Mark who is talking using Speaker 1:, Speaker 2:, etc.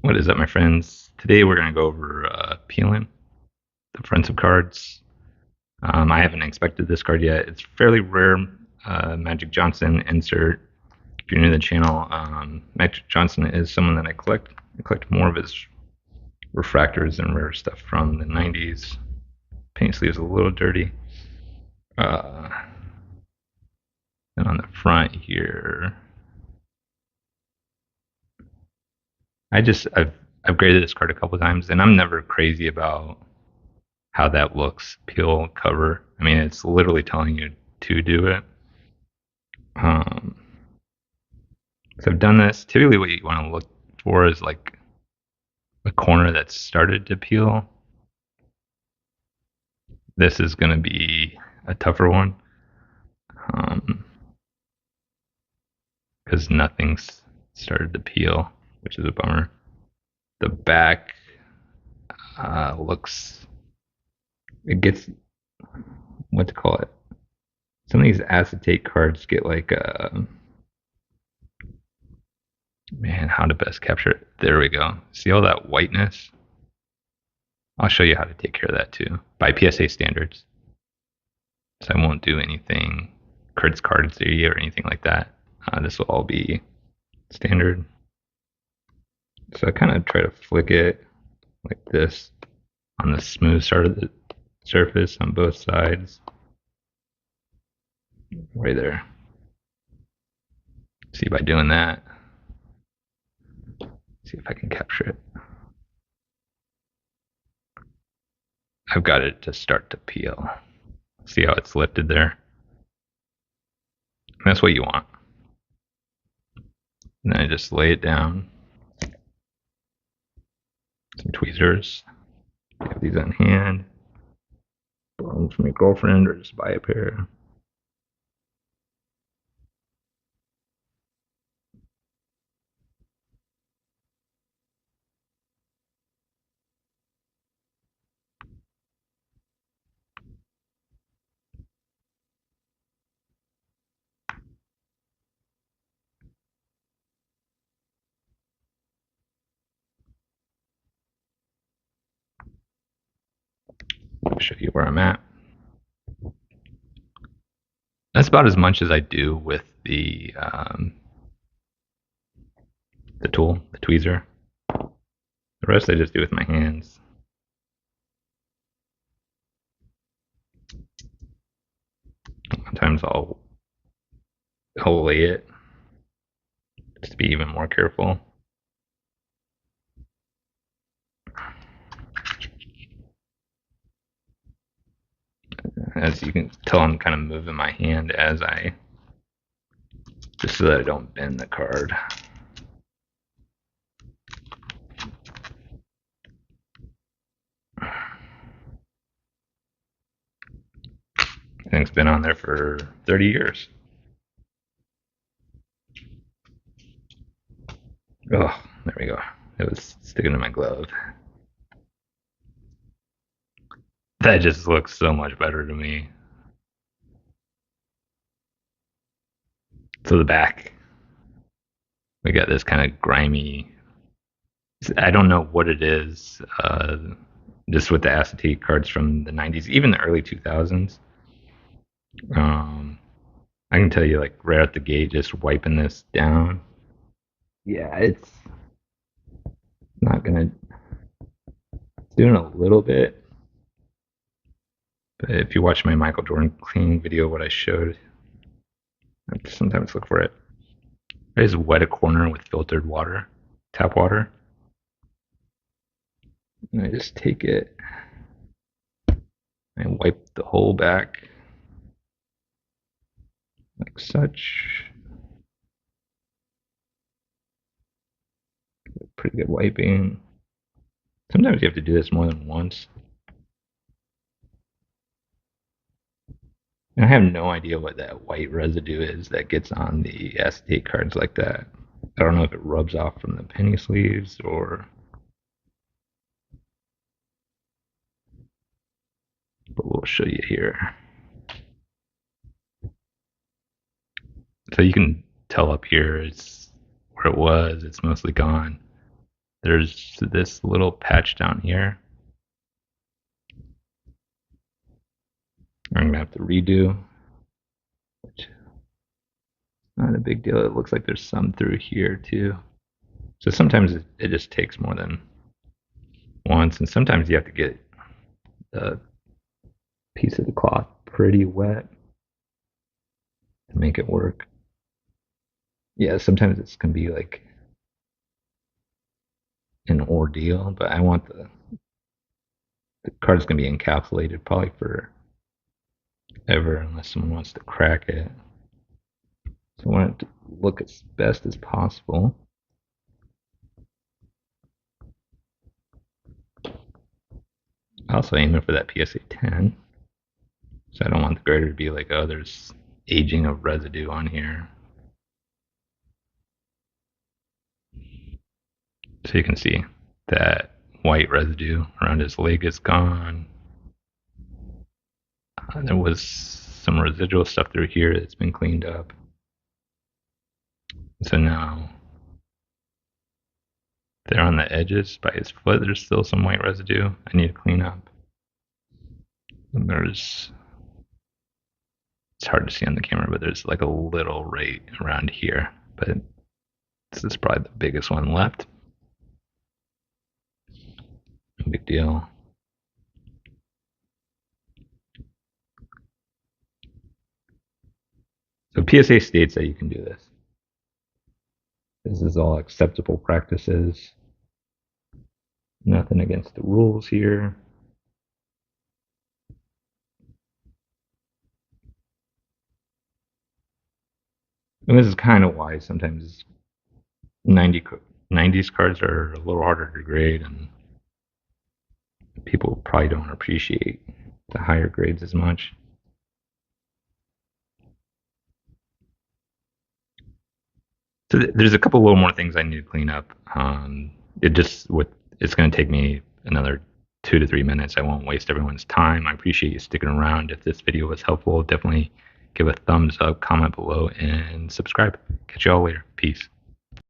Speaker 1: What is up, my friends? Today we're going to go over peeling the fronts of cards. I haven't inspected this card yet. It's fairly rare. Magic Johnson insert. If you're new to the channel, Magic Johnson is someone that I collect. I collect more of his refractors and rare stuff from the 90s. Paint sleeve is a little dirty. And on the front here, I've upgraded this card a couple times, and I'm never crazy about how that looks. Peel cover. I mean, it's literally telling you to do it. So I've done this. Typically, what you want to look for is like a corner that's started to peel. This is going to be a tougher one because nothing's started to peel, which is a bummer. The back it gets, what to call it? Some of these acetate cards get like man, how to best capture it. There we go. See all that whiteness? I'll show you how to take care of that too, by PSA standards. So I won't do anything cards or anything like that. This will all be standard. So I kind of try to flick it like this on the smooth side of the surface on both sides. Right there. See, by doing that, see if I can capture it. I've got it to start to peel. See how it's lifted there? And that's what you want. And then I just lay it down. Some tweezers. I have these on hand. Borrow them from your girlfriend or just buy a pair. I'll show you where I'm at. That's about as much as I do with the tool, the tweezer. The rest I just do with my hands. Sometimes I'll lay it just to be even more careful. As you can tell, I'm kind of moving my hand as just so that I don't bend the card. I think it's been on there for 30 years. Oh, there we go. It was sticking to my glove. That just looks so much better to me. So the back, we got this kind of grimy, I don't know what it is, just with the acetate cards from the 90s, even the early 2000s. I can tell you, like, right out the gate, just wiping this down. Yeah, it's not gonna, it's doing a little bit. But if you watch my Michael Jordan cleaning video, what I showed, I sometimes look for it. I just wet a corner with filtered water, tap water. And I just take it and wipe the whole back like such. Pretty good wiping. Sometimes you have to do this more than once. And I have no idea what that white residue is that gets on the acetate cards like that. I don't know if it rubs off from the penny sleeves or... But we'll show you here. So you can tell up here it's where it was, it's mostly gone. There's this little patch down here I'm going to have to redo, which is not a big deal. It looks like there's some through here too. So sometimes it just takes more than once, and sometimes you have to get the piece of the cloth pretty wet to make it work. Yeah, sometimes it's going to be like an ordeal, but I want the card's going to be encapsulated probably for ever unless someone wants to crack it. So I want it to look as best as possible. Also aiming for that PSA 10. So I don't want the grader to be like, oh, there's aging of residue on here. So you can see that white residue around his leg is gone. There was some residual stuff through here that's been cleaned up. So now there on the edges by his foot, there's still some white residue I need to clean up. And it's hard to see on the camera, but there's like a little right around here. But this is probably the biggest one left. No big deal. So PSA states that you can do this. This is all acceptable practices. Nothing against the rules here. And this is kind of why sometimes 90s cards are a little harder to grade, and people probably don't appreciate the higher grades as much. So there's a couple little more things I need to clean up. It's going to take me another 2 to 3 minutes. I won't waste everyone's time. I appreciate you sticking around. If this video was helpful, definitely give a thumbs up, comment below, and subscribe. Catch you all later. Peace.